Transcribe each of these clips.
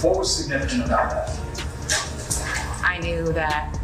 What was significant about that? I knew that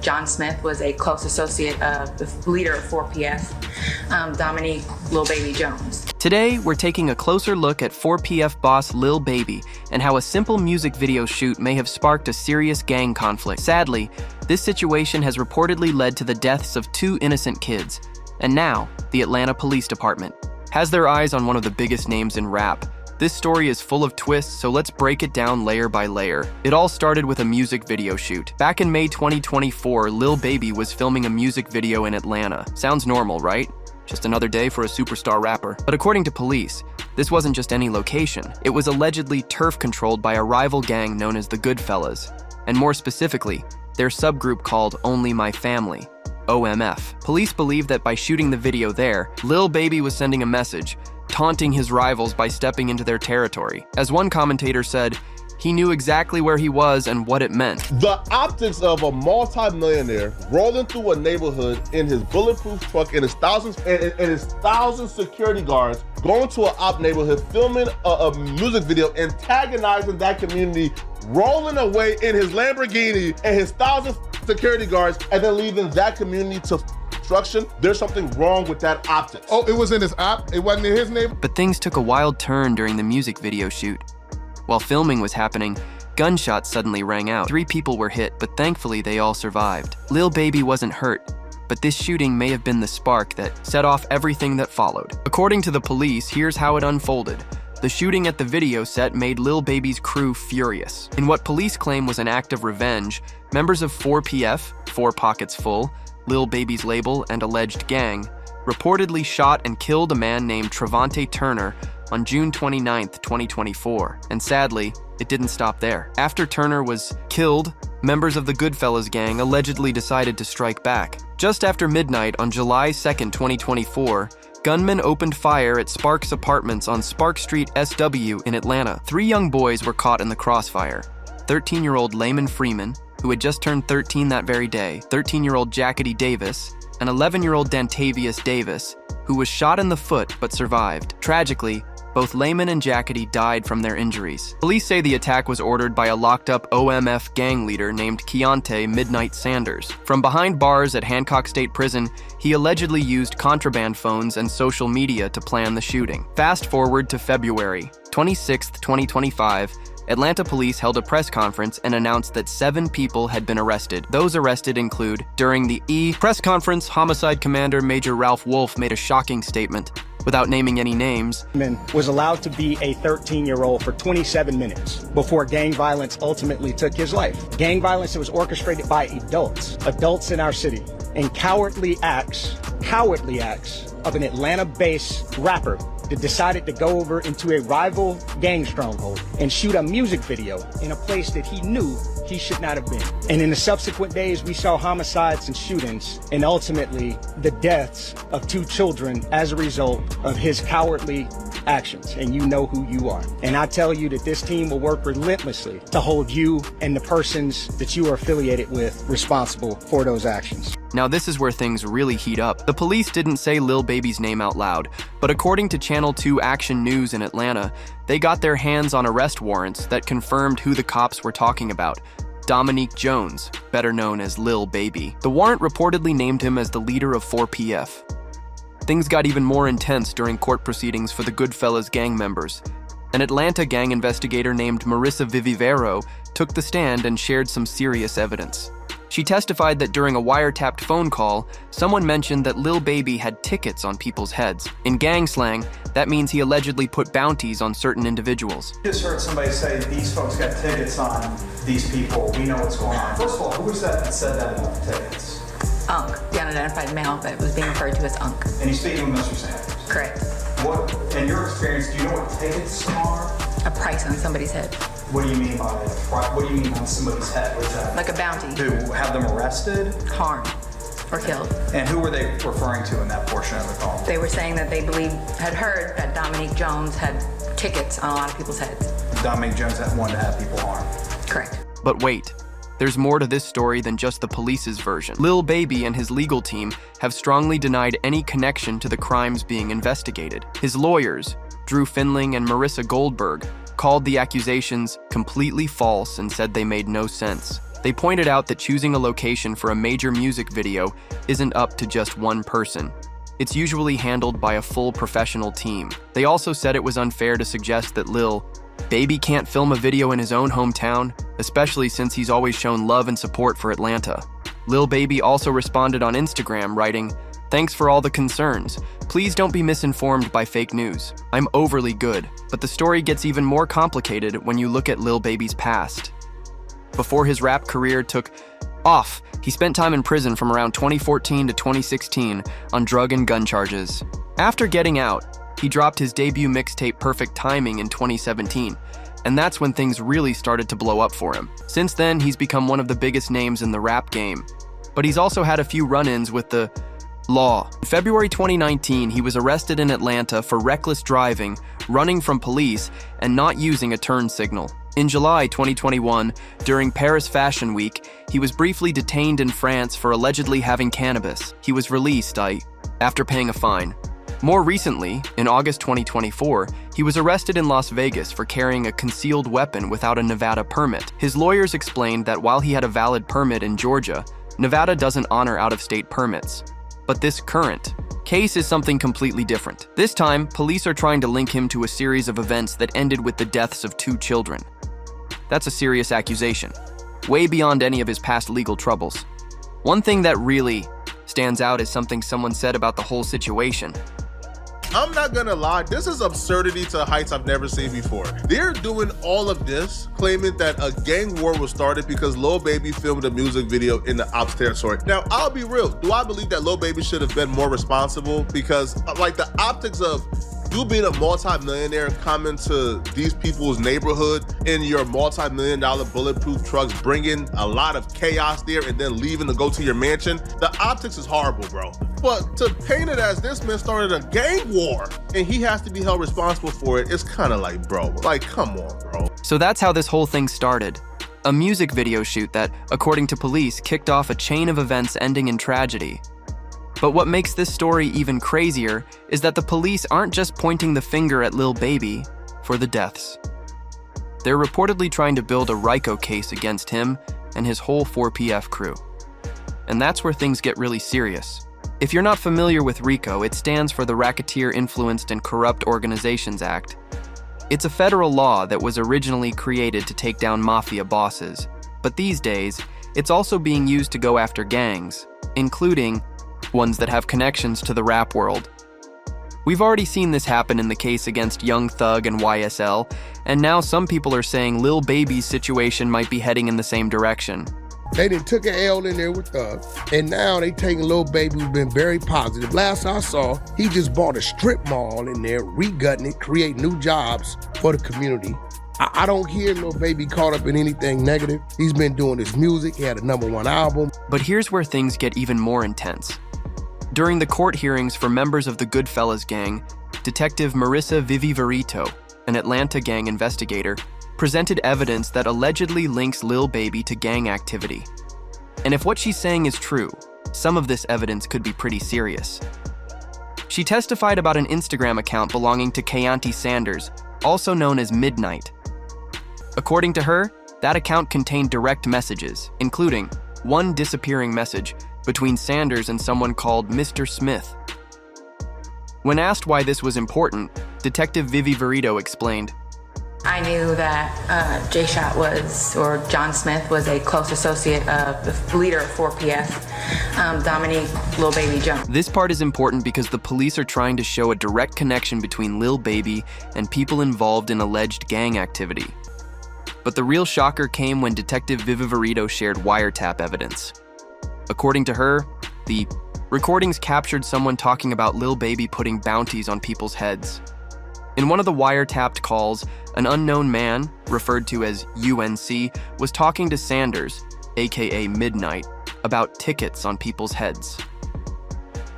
John Smith was a close associate of the leader of 4PF, Dominique Lil Baby Jones. Today, we're taking a closer look at 4PF boss Lil Baby and how a simple music video shoot may have sparked a serious gang conflict. Sadly, this situation has reportedly led to the deaths of 2 innocent kids. And now, the Atlanta Police Department has their eyes on one of the biggest names in rap. This story is full of twists, so let's break it down layer by layer. It all started with a music video shoot. Back in May 2024, Lil Baby was filming a music video in Atlanta. Sounds normal, right? Just another day for a superstar rapper. But according to police, this wasn't just any location. It was allegedly turf-controlled by a rival gang known as the Goodfellas, and more specifically, their subgroup called Only My Family, OMF. Police believe that by shooting the video there, Lil Baby was sending a message, taunting his rivals by stepping into their territory. As one commentator said, he knew exactly where he was and what it meant. The optics of a multi-millionaire rolling through a neighborhood in his bulletproof truck and his thousand security guards going to an op neighborhood, filming a music video, antagonizing that community, rolling away in his Lamborghini and his 1,000 security guards, and then leaving that community to destruction. There's something wrong with that optics. Oh, it was in his op? It wasn't in his neighborhood? But things took a wild turn during the music video shoot. While filming was happening, gunshots suddenly rang out. 3 people were hit, but thankfully they all survived. Lil Baby wasn't hurt, but this shooting may have been the spark that set off everything that followed. According to the police, here's how it unfolded. The shooting at the video set made Lil Baby's crew furious. In what police claim was an act of revenge, members of 4PF, 4 Pockets Full, Lil Baby's label and alleged gang, reportedly shot and killed a man named Trevante Turner on June 29, 2024. And sadly, it didn't stop there. After Turner was killed, members of the Goodfellas gang allegedly decided to strike back. Just after midnight on July 2, 2024, gunmen opened fire at Sparks Apartments on Spark Street SW in Atlanta. 3 young boys were caught in the crossfire. 13-year-old Layman Freeman, who had just turned 13 that very day, 13-year-old Jackety Davis, and 11-year-old Dantavius Davis, who was shot in the foot but survived. Tragically, both Layman and Jackety died from their injuries. Police say the attack was ordered by a locked-up OMF gang leader named Keontae Midnight Sanders. From behind bars at Hancock State Prison, he allegedly used contraband phones and social media to plan the shooting. Fast forward to February 26, 2025, Atlanta police held a press conference and announced that 7 people had been arrested. Those arrested include, during the press conference, Homicide Commander Major Ralph Wolf made a shocking statement. Without naming any names, was allowed to be a 13-year-old for 27 minutes before gang violence ultimately took his life. Gang violence that was orchestrated by adults in our city, and cowardly acts of an Atlanta-based rapper that decided to go over into a rival gang stronghold and shoot a music video in a place that he knew he should not have been. And in the subsequent days, we saw homicides and shootings, and ultimately the deaths of 2 children as a result of his cowardly actions. And you know who you are. And I tell you that this team will work relentlessly to hold you and the persons that you are affiliated with responsible for those actions. Now this is where things really heat up. The police didn't say Lil Baby's name out loud, but according to Channel 2 Action News in Atlanta, they got their hands on arrest warrants that confirmed who the cops were talking about. Dominique Jones, better known as Lil Baby. The warrant reportedly named him as the leader of 4PF. Things got even more intense during court proceedings for the Goodfellas gang members. An Atlanta gang investigator named Marissa Vivivero took the stand and shared some serious evidence. She testified that during a wiretapped phone call, someone mentioned that Lil Baby had tickets on people's heads. In gang slang, that means he allegedly put bounties on certain individuals. Just heard somebody say these folks got tickets on these people. We know what's going on. First of all, who was that said that about the tickets? Unc, the unidentified male that was being referred to as Unc. And he's speaking with Mr. Sanders? Correct. What, in your experience, do you know what tickets are? A price on somebody's head. What do you mean by that? What do you mean on somebody's head? What's that? Like a bounty. To have them arrested? Harmed or killed. And who were they referring to in that portion of the call? They were saying that they had heard that Dominique Jones had tickets on a lot of people's heads. Dominique Jones had wanted to have people harmed. Correct. But wait, there's more to this story than just the police's version. Lil Baby and his legal team have strongly denied any connection to the crimes being investigated. His lawyers, Drew Finling and Marissa Goldberg, called the accusations completely false and said they made no sense. They pointed out that choosing a location for a major music video isn't up to just one person. It's usually handled by a full professional team. They also said it was unfair to suggest that Lil Baby can't film a video in his own hometown, especially since he's always shown love and support for Atlanta. Lil Baby also responded on Instagram, writing, "Thanks for all the concerns. Please don't be misinformed by fake news. I'm overly good." But the story gets even more complicated when you look at Lil Baby's past. Before his rap career took off, he spent time in prison from around 2014 to 2016 on drug and gun charges. After getting out, he dropped his debut mixtape Perfect Timing in 2017, and that's when things really started to blow up for him. Since then, he's become one of the biggest names in the rap game, but he's also had a few run-ins with the law. In February 2019, he was arrested in Atlanta for reckless driving, running from police, and not using a turn signal. In July 2021, during Paris Fashion Week, he was briefly detained in France for allegedly having cannabis. He was released after paying a fine. More recently, in August 2024, he was arrested in Las Vegas for carrying a concealed weapon without a Nevada permit. His lawyers explained that while he had a valid permit in Georgia, Nevada doesn't honor out-of-state permits. But this current case is something completely different. This time, police are trying to link him to a series of events that ended with the deaths of 2 children. That's a serious accusation, way beyond any of his past legal troubles. One thing that really stands out is something someone said about the whole situation. I'm not gonna lie, this is absurdity to heights I've never seen before. They're doing all of this, claiming that a gang war was started because Lil Baby filmed a music video in the ops territory. Now, I'll be real, do I believe that Lil Baby should have been more responsible? Because like the optics of you being a multi-millionaire coming to these people's neighborhood in your multi-million-dollar bulletproof trucks, bringing a lot of chaos there and then leaving to go to your mansion, the optics is horrible, bro. But to paint it as this man started a gang war and he has to be held responsible for it, it's kind of like, bro, like, come on, bro. So that's how this whole thing started. A music video shoot that, according to police, kicked off a chain of events ending in tragedy. But what makes this story even crazier is that the police aren't just pointing the finger at Lil Baby for the deaths. They're reportedly trying to build a RICO case against him and his whole 4PF crew. And that's where things get really serious. If you're not familiar with RICO, it stands for the Racketeer Influenced and Corrupt Organizations Act. It's a federal law that was originally created to take down mafia bosses. But these days, it's also being used to go after gangs, including ones that have connections to the rap world. We've already seen this happen in the case against Young Thug and YSL, and now some people are saying Lil Baby's situation might be heading in the same direction. They done took an L in there with Thug, and now they taking Lil Baby, who's been very positive. Last I saw, he just bought a strip mall in there, regutting it, create new jobs for the community. I don't hear Lil Baby caught up in anything negative. He's been doing his music, he had a #1 album. But here's where things get even more intense. During the court hearings for members of the Goodfellas gang, Detective Marissa Vivi-Verito, an Atlanta gang investigator, presented evidence that allegedly links Lil Baby to gang activity. And if what she's saying is true, some of this evidence could be pretty serious. She testified about an Instagram account belonging to Keontae Sanders, also known as Midnight. According to her, that account contained direct messages, including one disappearing message between Sanders and someone called Mr. Smith. When asked why this was important, Detective Vivi-Verito explained, I knew that J-Shot or John Smith was a close associate of the leader of 4PF, Dominique Lil Baby Jones. This part is important because the police are trying to show a direct connection between Lil Baby and people involved in alleged gang activity. But the real shocker came when Detective Vivi-Verito shared wiretap evidence. According to her, the recordings captured someone talking about Lil Baby putting bounties on people's heads. In one of the wiretapped calls, an unknown man, referred to as UNC, was talking to Sanders, aka Midnight, about tickets on people's heads.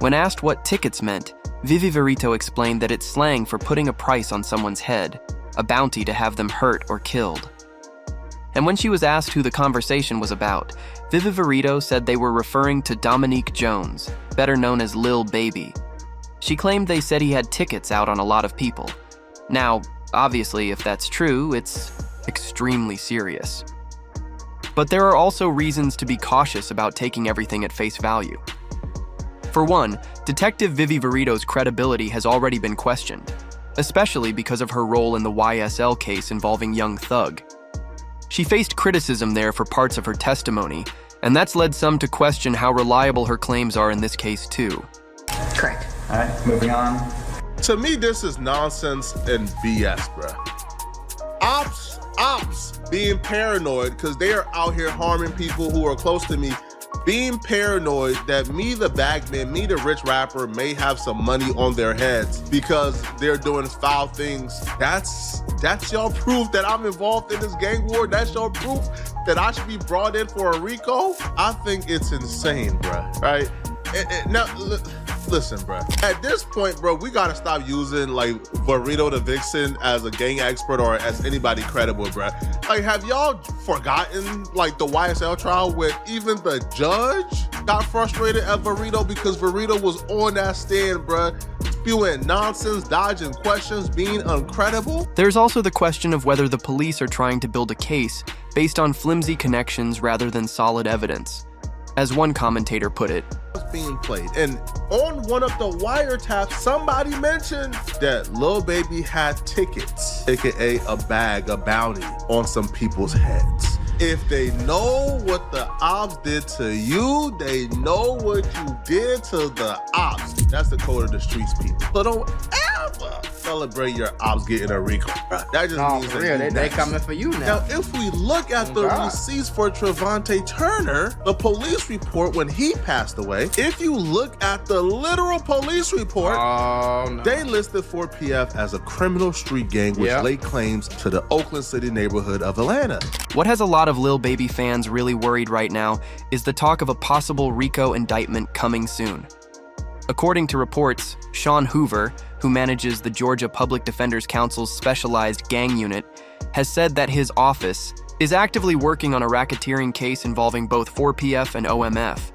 When asked what tickets meant, Vivi-Verito explained that it's slang for putting a price on someone's head, a bounty to have them hurt or killed. And when she was asked who the conversation was about, Vivi-Verito said they were referring to Dominique Jones, better known as Lil Baby. She claimed they said he had tickets out on a lot of people. Now, Obviously, if that's true, it's extremely serious. But there are also reasons to be cautious about taking everything at face value. For one, Detective Vivi Verito's credibility has already been questioned, especially because of her role in the YSL case involving Young Thug. She faced criticism there for parts of her testimony, and that's led some to question how reliable her claims are in this case too. Correct. All right, moving on. To me, this is nonsense and BS, bruh. Ops being paranoid because they are out here harming people who are close to me, being paranoid that me, the bagman, me, the rich rapper, may have some money on their heads because they're doing foul things. That's y'all proof that I'm involved in this gang war? That's y'all proof that I should be brought in for a RICO? I think it's insane, bruh, right? Now, listen, bruh. At this point, bro, we gotta stop using like Verito the Vixen as a gang expert or as anybody credible, bruh. Like, have y'all forgotten like the YSL trial where even the judge got frustrated at Verito because Verito was on that stand, bruh, spewing nonsense, dodging questions, being uncredible? There's also the question of whether the police are trying to build a case based on flimsy connections rather than solid evidence. As one commentator put it, being played. And on one of the wiretaps, somebody mentioned that Lil Baby had tickets, aka a bag, a bounty on some people's heads. If they know what the ops did to you, they know what you did to the ops. That's the code of the streets, people. So don't ever celebrate your ops getting a RICO. That just means for real, they coming for you now. Now, if we look at the receipts for Trevante Turner, the police report when he passed away, if you look at the literal police report, they listed 4PF as a criminal street gang which laid claims to the Oakland City neighborhood of Atlanta. what has a lot of Lil Baby fans really worried right now is the talk of a possible RICO indictment coming soon. According to reports, Sean Hoover, who manages the Georgia Public Defenders Council's specialized gang unit, has said that his office is actively working on a racketeering case involving both 4PF and OMF.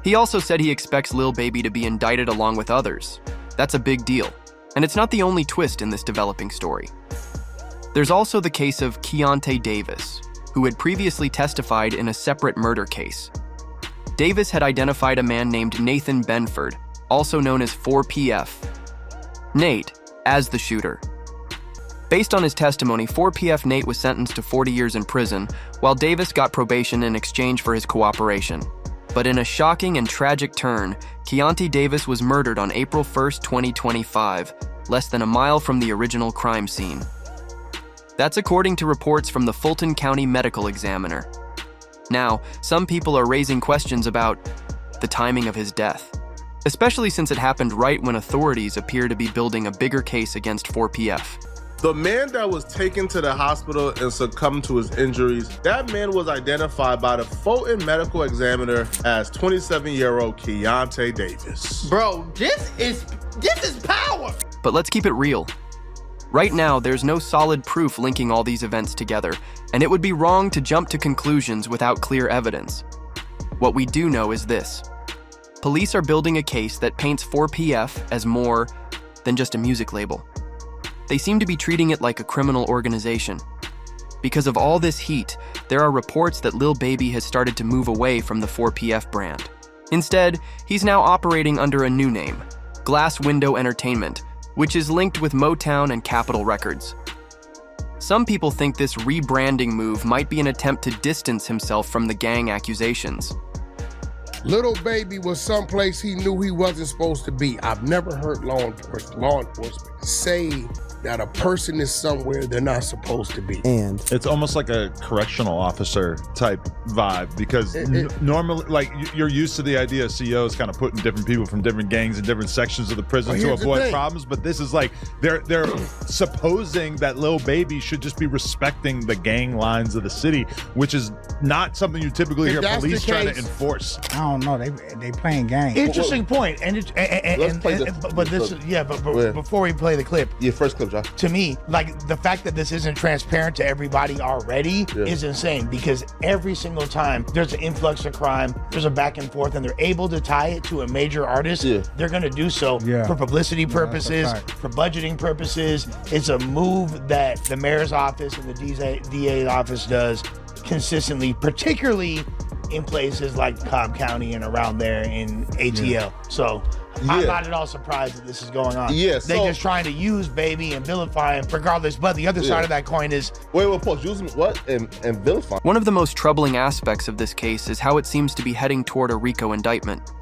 He also said he expects Lil Baby to be indicted along with others. That's a big deal, and it's not the only twist in this developing story. There's also the case of Keontae Davis, who had previously testified in a separate murder case. Davis had identified a man named Nathan Benford, also known as 4PF, Nate, as the shooter. Based on his testimony, 4PF Nate was sentenced to 40 years in prison, while Davis got probation in exchange for his cooperation. But in a shocking and tragic turn, Keontae Davis was murdered on April 1st, 2025, less than a mile from the original crime scene. That's according to reports from the Fulton County Medical Examiner. Now, some people are raising questions about the timing of his death, especially since it happened right when authorities appear to be building a bigger case against 4PF. The man that was taken to the hospital and succumbed to his injuries, that man was identified by the Fulton Medical Examiner as 27-year-old Keontae Davis. Bro, this is power. But let's keep it real. Right now, there's no solid proof linking all these events together, and it would be wrong to jump to conclusions without clear evidence. What we do know is this. Police are building a case that paints 4PF as more than just a music label. They seem to be treating it like a criminal organization. Because of all this heat, there are reports that Lil Baby has started to move away from the 4PF brand. Instead, he's now operating under a new name, Glass Window Entertainment, which is linked with Motown and Capitol Records. Some people think this rebranding move might be an attempt to distance himself from the gang accusations. Lil Baby was someplace he knew he wasn't supposed to be. I've never heard law enforcement say that a person is somewhere they're not supposed to be. And it's almost like a correctional officer type vibe because normally, like, you're used to the idea of CEOs kind of putting different people from different gangs in different sections of the prison to avoid problems, but this is like they're supposing that Lil Baby should just be respecting the gang lines of the city, which is not something you typically hear police trying to enforce. I don't know. They playing games. Interesting point. And Let's play this. But before we play the clip, Your first clip, Josh. To me, like the fact that this isn't transparent to everybody already is insane, because every single time there's an influx of crime, there's a back and forth, and they're able to tie it to a major artist, they're gonna do so for publicity purposes, for budgeting purposes. It's a move that the mayor's office and the DA's office does consistently, particularly in places like Cobb County and around there in ATL. So I'm not at all surprised that this is going on. They're just trying to use Baby and vilify him regardless. But the other side of that coin is... Wait, Paul, using what and vilify? One of the most troubling aspects of this case is how it seems to be heading toward a RICO indictment.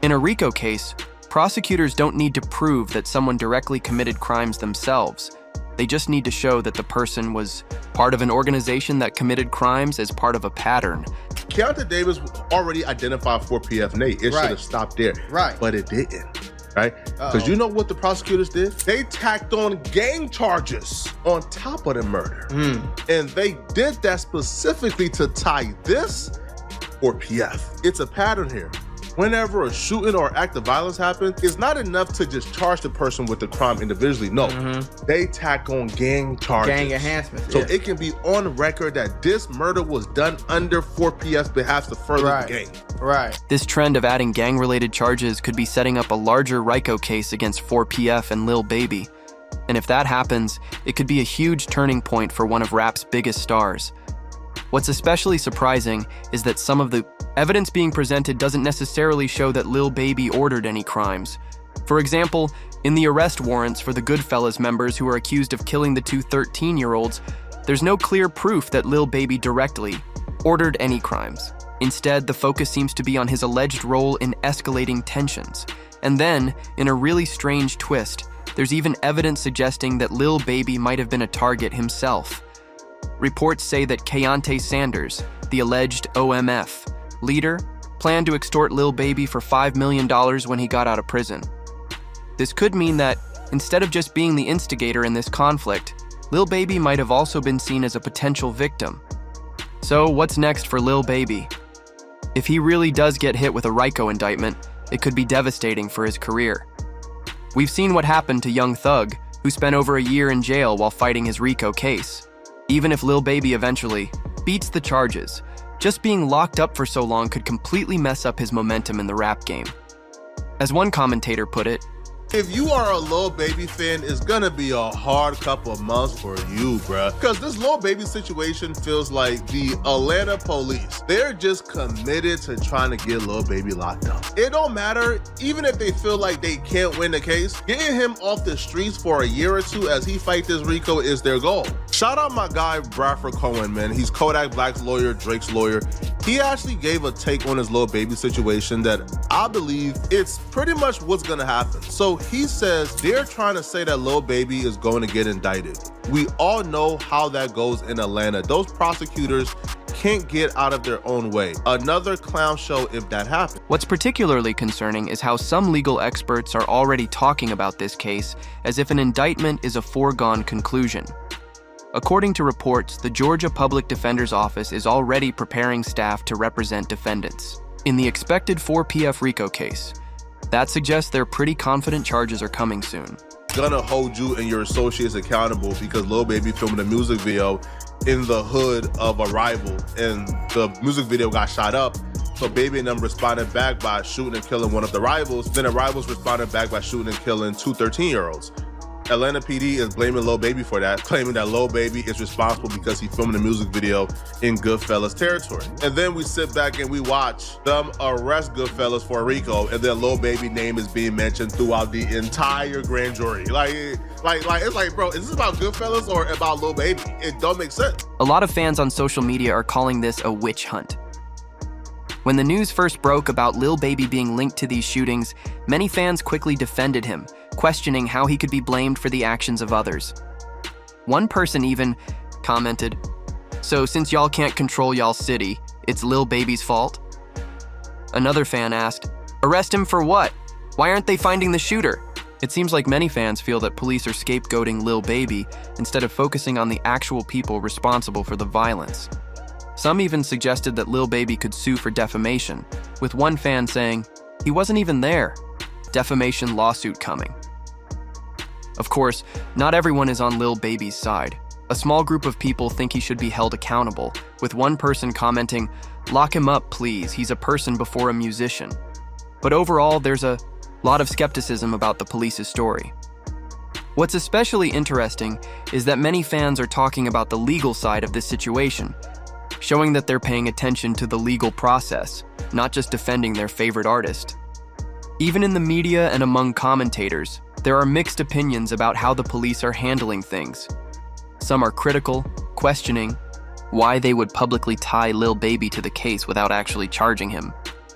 In a RICO case, prosecutors don't need to prove that someone directly committed crimes themselves. They just need to show that the person was part of an organization that committed crimes as part of a pattern. Keontae Davis already identified 4PF Nate. It should have stopped there. But it didn't. Right? Because you know what the prosecutors did? They tacked on gang charges on top of the murder. And they did that specifically to tie this or PF. It's a pattern here. Whenever a shooting or act of violence happens, it's not enough to just charge the person with the crime individually. No, they tack on gang charges. Gang enhancements. So it can be on record that this murder was done under 4PF's behalf to further the gang. This trend of adding gang-related charges could be setting up a larger RICO case against 4PF and Lil Baby. And if that happens, it could be a huge turning point for one of rap's biggest stars. What's especially surprising is that some of the evidence being presented doesn't necessarily show that Lil Baby ordered any crimes. For example, in the arrest warrants for the Goodfellas members who are accused of killing the two 13-year-olds, there's no clear proof that Lil Baby directly ordered any crimes. Instead, the focus seems to be on his alleged role in escalating tensions. And then, in a really strange twist, there's even evidence suggesting that Lil Baby might have been a target himself. Reports say that Keontae Sanders, the alleged OMF leader, planned to extort Lil Baby for $5 million when he got out of prison. This could mean that, instead of just being the instigator in this conflict, Lil Baby might have also been seen as a potential victim. So what's next for Lil Baby? If he really does get hit with a RICO indictment, it could be devastating for his career. We've seen what happened to Young Thug, who spent over a year in jail while fighting his RICO case. Even if Lil Baby eventually beats the charges, just being locked up for so long could completely mess up his momentum in the rap game. As one commentator put it, if you are a Lil Baby fan, it's gonna be a hard couple of months for you, bruh. Because this Lil Baby situation feels like the Atlanta police. They're just committed to trying to get Lil Baby locked up. It don't matter, even if they feel like they can't win the case, getting him off the streets for a year or two as he fights this RICO is their goal. Shout out my guy, Bradford Cohen, man. He's Kodak Black's lawyer, Drake's lawyer. He actually gave a take on his Lil Baby situation that I believe it's pretty much what's gonna happen. So he says they're trying to say that Lil Baby is going to get indicted. We all know how that goes in Atlanta. Those prosecutors can't get out of their own way. Another clown show if that happens. What's particularly concerning is how some legal experts are already talking about this case as if an indictment is a foregone conclusion. According to reports, the Georgia Public Defender's Office is already preparing staff to represent defendants in the expected 4PF RICO case. That suggests they're pretty confident charges are coming soon. Gonna hold you and your associates accountable because Lil Baby filmed a music video in the hood of a rival and the music video got shot up. So Baby and them responded back by shooting and killing one of the rivals. Then the rivals responded back by shooting and killing two 13-year-olds. Atlanta PD is blaming Lil Baby for that, claiming that Lil Baby is responsible because he filmed a music video in Goodfellas territory. And then we sit back and we watch them arrest Goodfellas for RICO, and then Lil Baby name is being mentioned throughout the entire grand jury. It's like, bro, is this about Goodfellas or about Lil Baby? It don't make sense. A lot of fans on social media are calling this a witch hunt. When the news first broke about Lil Baby being linked to these shootings, many fans quickly defended him, questioning how he could be blamed for the actions of others. One person even commented, "So since y'all can't control y'all's city, it's Lil Baby's fault?" Another fan asked, "Arrest him for what? Why aren't they finding the shooter?" It seems like many fans feel that police are scapegoating Lil Baby instead of focusing on the actual people responsible for the violence. Some even suggested that Lil Baby could sue for defamation, with one fan saying, "He wasn't even there. Defamation lawsuit coming." Of course, not everyone is on Lil Baby's side. A small group of people think he should be held accountable, with one person commenting, "Lock him up, please, he's a person before a musician." But overall, there's a lot of skepticism about the police's story. What's especially interesting is that many fans are talking about the legal side of this situation, showing that they're paying attention to the legal process, not just defending their favorite artist. Even in the media and among commentators, there are mixed opinions about how the police are handling things. Some are critical, questioning why they would publicly tie Lil Baby to the case without actually charging him.